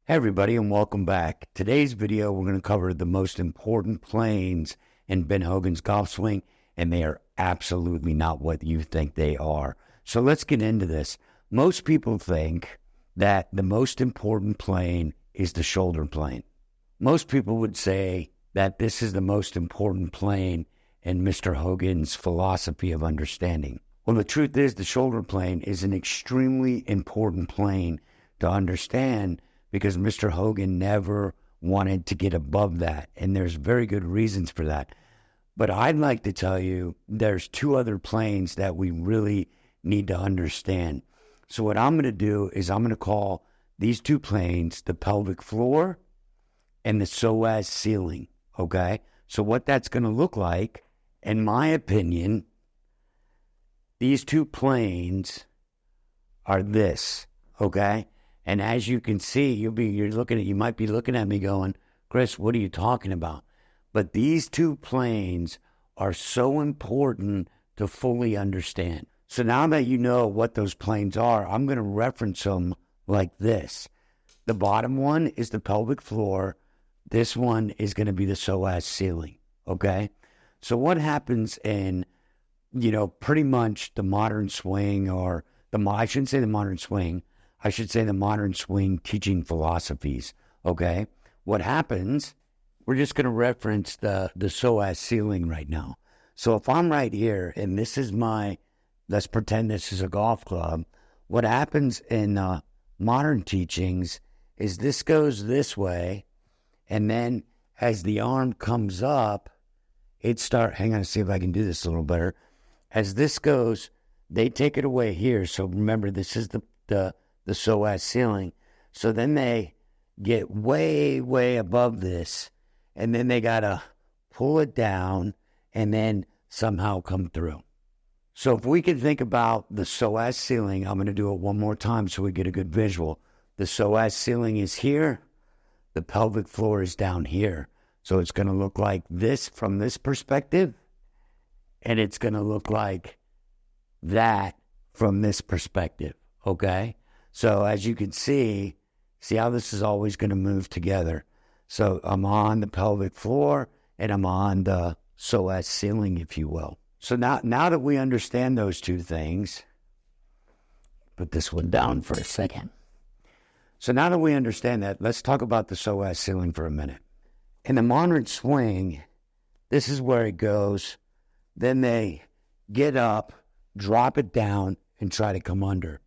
Hey everybody, and welcome back. Today's video, we're going to cover the most important planes in Ben Hogan's golf swing, and they are absolutely not what you think they are. So let's get into this. Most people think that the most important plane is the shoulder plane. Most people would say that this is the most important plane in Mr. Hogan's philosophy of understanding. Well, the truth is the shoulder plane is an extremely important plane to understand, because Mr. Hogan never wanted to get above that, and there's very good reasons for that. But I'd like to tell you there's two other planes that we really need to understand. So what I'm going to do is I'm going to call these two planes the pelvic floor and the Psoas ceiling, okay? So what that's going to look like, in my opinion, these two planes are this, okay? And as you can see, you might be looking at me going, Chris, what are you talking about? But these two planes are so important to fully understand. So now that you know what those planes are, I'm going to reference them like this. The bottom one is the pelvic floor. This one is going to be the Psoas ceiling, okay? So what happens in, pretty much the modern swing, or I shouldn't say the modern swing, I should say the modern swing teaching philosophies, okay? What happens, we're just going to reference the Psoas ceiling right now. So if I'm right here, and this is let's pretend this is a golf club, what happens in modern teachings is this goes this way, and then as the arm comes up, hang on, see if I can do this a little better. As this goes, they take it away here. So remember, this is the Psoas ceiling. So then they get way, way above this, and then they got to pull it down and then somehow come through. So if we can think about the Psoas ceiling, I'm going to do it one more time so we get a good visual. The Psoas ceiling is here. The pelvic floor is down here. So it's going to look like this from this perspective, and it's going to look like that from this perspective, okay? So as you can see how this is always going to move together. So I'm on the pelvic floor, and I'm on the Psoas ceiling, if you will. So now that we understand those two things, put this one down for a second. So now that we understand that, let's talk about the Psoas ceiling for a minute. In the modern swing, this is where it goes. Then they get up, drop it down, and try to come under.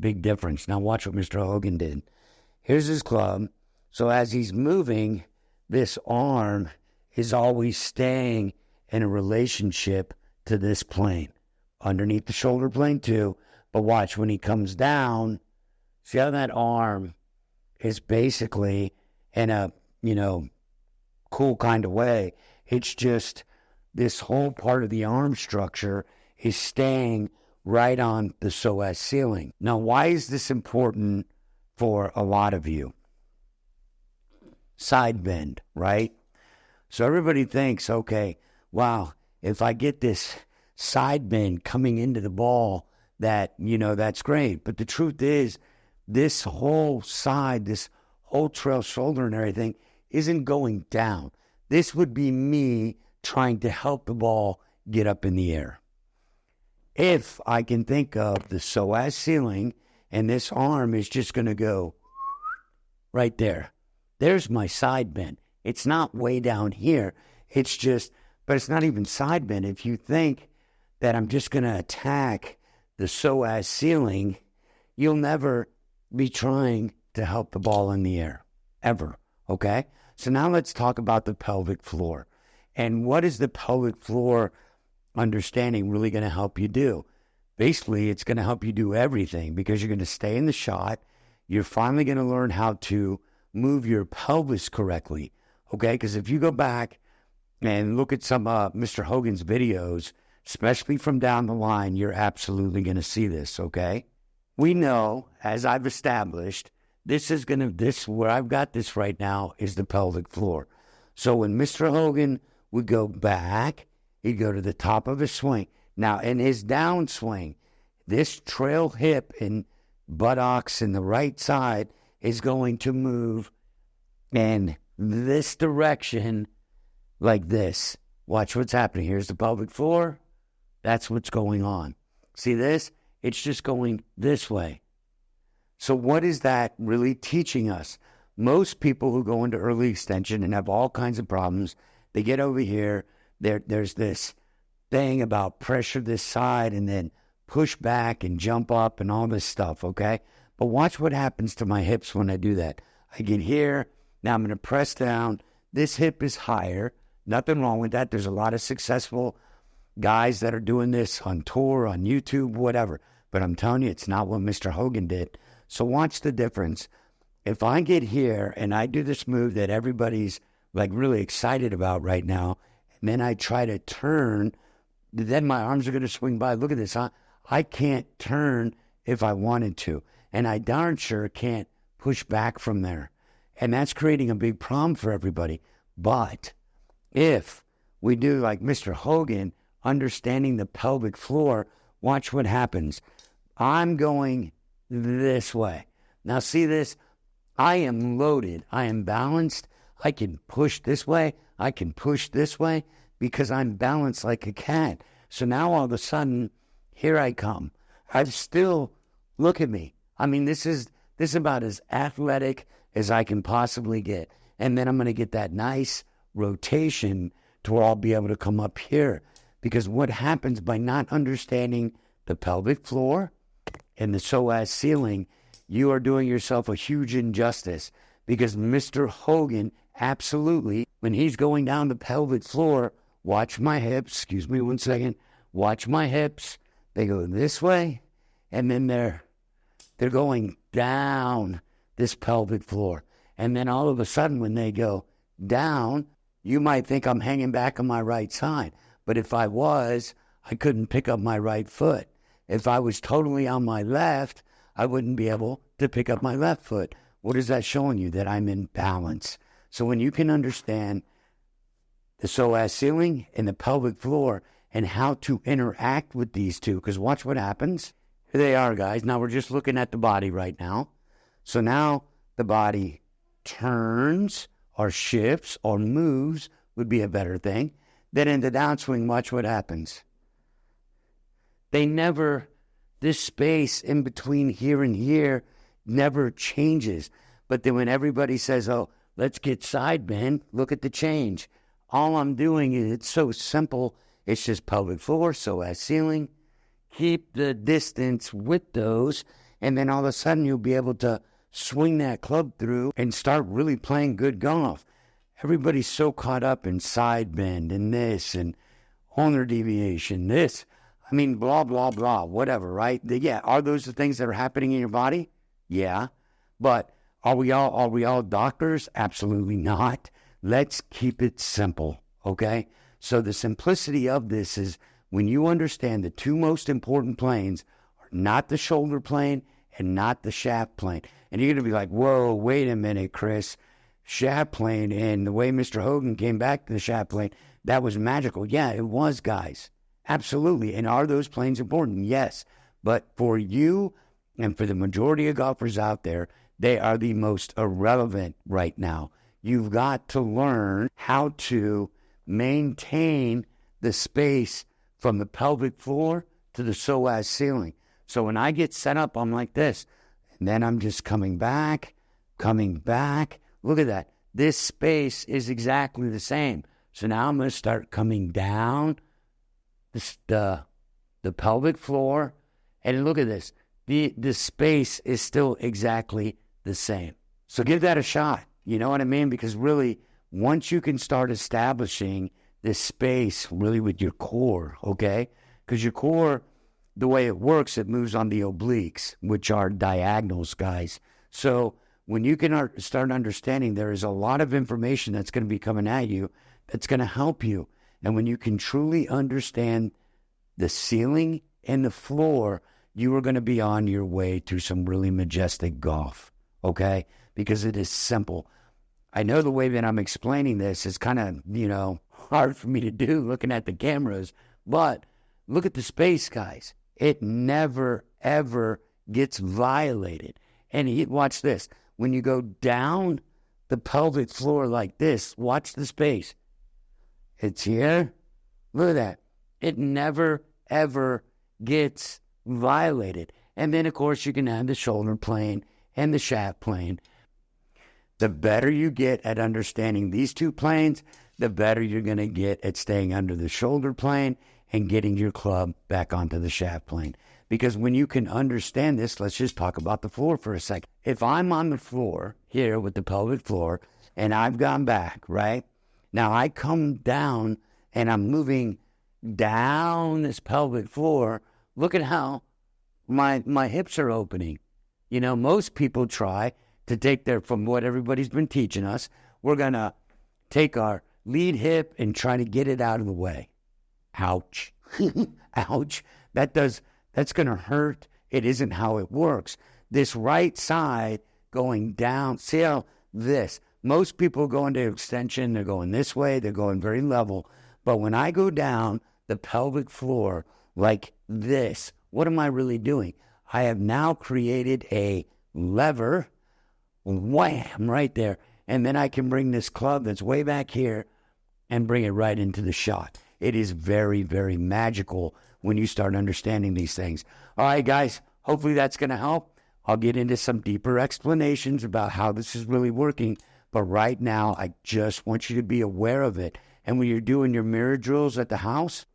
Big difference. Now watch what Mr. Hogan did. Here's his club. So as he's moving, this arm is always staying in a relationship to this plane. Underneath the shoulder plane too. But watch, when he comes down, see how that arm is basically in a, cool kind of way. It's just this whole part of the arm structure is staying right on the Psoas ceiling. Now, why is this important for a lot of you? Side bend, right? So everybody thinks, okay, wow, if I get this side bend coming into the ball, that's great. But the truth is, this whole side, this whole trail shoulder and everything isn't going down. This would be me trying to help the ball get up in the air. If I can think of the Psoas ceiling, and this arm is just going to go right there. There's my side bend. It's not way down here. It's just, but it's not even side bend. If you think that I'm just going to attack the Psoas ceiling, you'll never be trying to help the ball in the air, ever, okay? So now let's talk about the pelvic floor. And what is the pelvic floor understanding really going to help you do? Basically, it's going to help you do everything, because you're going to stay in the shot. You're finally going to learn how to move your pelvis correctly, okay? Because if you go back and look at some Mr. Hogan's videos, especially from down the line, you're absolutely going to see this, okay? We know, as I've established, where I've got this right now is the pelvic floor. So when Mr. Hogan would go back, he'd go to the top of his swing. Now, in his downswing, this trail hip and buttocks in the right side is going to move in this direction like this. Watch what's happening. Here's the pelvic floor. That's what's going on. See this? It's just going this way. So what is that really teaching us? Most people who go into early extension and have all kinds of problems, they get over here, there's this thing about pressure this side and then push back and jump up and all this stuff, okay? But watch what happens to my hips when I do that. I get here, now I'm going to press down. This hip is higher. Nothing wrong with that. There's a lot of successful guys that are doing this on tour, on YouTube, whatever. But I'm telling you, it's not what Mr. Hogan did. So watch the difference. If I get here and I do this move that everybody's like really excited about right now, and then I try to turn, then my arms are going to swing by. Look at this. I can't turn if I wanted to. And I darn sure can't push back from there. And that's creating a big problem for everybody. But if we do like Mr. Hogan, understanding the pelvic floor, watch what happens. I'm going this way. Now see this? I am loaded. I am balanced. I can push this way. I can push this way because I'm balanced like a cat. So now all of a sudden, here I come. I've still, look at me. I mean, this is about as athletic as I can possibly get. And then I'm going to get that nice rotation to where I'll be able to come up here. Because what happens by not understanding the pelvic floor and the psoas ceiling, you are doing yourself a huge injustice. Because Mr. Hogan, absolutely, when he's going down the pelvic floor, watch my hips, excuse me one second, watch my hips. They go this way, and then they're going down this pelvic floor. And then all of a sudden when they go down, you might think I'm hanging back on my right side. But if I was, I couldn't pick up my right foot. If I was totally on my left, I wouldn't be able to pick up my left foot. What is that showing you? That I'm in balance. So when you can understand the psoas ceiling and the pelvic floor and how to interact with these two, because watch what happens. Here they are, guys. Now we're just looking at the body right now. So now the body turns or shifts or moves would be a better thing. Then in the downswing, watch what happens. This space in between here and here never changes. But then when everybody says, oh, let's get side bend, look at the change. All I'm doing is, it's so simple. It's just pelvic floor, psoas ceiling. Keep the distance with those, and then all of a sudden you'll be able to swing that club through and start really playing good golf. Everybody's so caught up in side bend and this and ulnar deviation, this. I mean, blah, blah, blah, whatever, right? Yeah, are those the things that are happening in your body? Yeah. But are we all doctors? Absolutely not. Let's keep it simple, okay? So the simplicity of this is when you understand the two most important planes are not the shoulder plane and not the shaft plane. And you're going to be like, whoa, wait a minute, Chris. Shaft plane and the way Mr. Hogan came back to the shaft plane, that was magical. Yeah, it was, guys. Absolutely. And are those planes important? Yes. But for you and for the majority of golfers out there, they are the most irrelevant right now. You've got to learn how to maintain the space from the pelvic floor to the psoas ceiling. So when I get set up, I'm like this. And then I'm just coming back. Look at that. This space is exactly the same. So now I'm going to start coming down the pelvic floor. And look at this. The space is still exactly the same. So give that a shot. You know what I mean? Because really, once you can start establishing this space really with your core, okay? Because your core, the way it works, it moves on the obliques, which are diagonals, guys. So when you can start understanding there is a lot of information that's going to be coming at you that's going to help you. And when you can truly understand the ceiling and the floor, you are going to be on your way to some really majestic golf, okay? Because it is simple. I know the way that I'm explaining this is kind of, hard for me to do looking at the cameras, but look at the space, guys. It never, ever gets violated. And watch this. when you go down the pelvic floor like this, watch the space. It's here. Look at that. It never, ever gets violated. And then, of course, you can add the shoulder plane and the shaft plane. The better you get at understanding these two planes, the better you're going to get at staying under the shoulder plane and getting your club back onto the shaft plane. Because when you can understand this, let's just talk about the floor for a second. If I'm on the floor here with the pelvic floor and I've gone back, right? Now I come down and I'm moving down this pelvic floor. Look at how my hips are opening. You know, most people try to take from what everybody's been teaching us, we're going to take our lead hip and try to get it out of the way. Ouch. Ouch. That's going to hurt. It isn't how it works. This right side going down, see how most people go into extension, they're going this way, they're going very level. But when I go down the pelvic floor like this, what am I really doing? I have now created a lever, wham, right there. And then I can bring this club that's way back here and bring it right into the shot. It is very, very magical when you start understanding these things. All right, guys, hopefully that's going to help. I'll get into some deeper explanations about how this is really working. But right now, I just want you to be aware of it. And when you're doing your mirror drills at the house,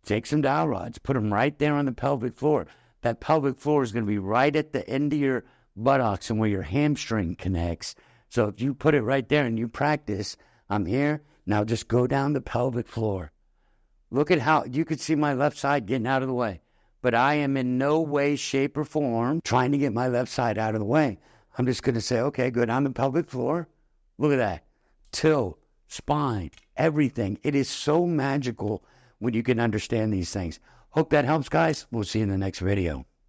take some dowel rods, put them right there on the pelvic floor. That pelvic floor is going to be right at the end of your buttocks and where your hamstring connects. So if you put it right there and you practice, I'm here. Now just go down the pelvic floor. Look at how you could see my left side getting out of the way. But I am in no way, shape, or form trying to get my left side out of the way. I'm just going to say, okay, go down the pelvic floor. Look at that. Tilt, spine, everything. It is so magical when you can understand these things. Hope that helps, guys. We'll see you in the next video.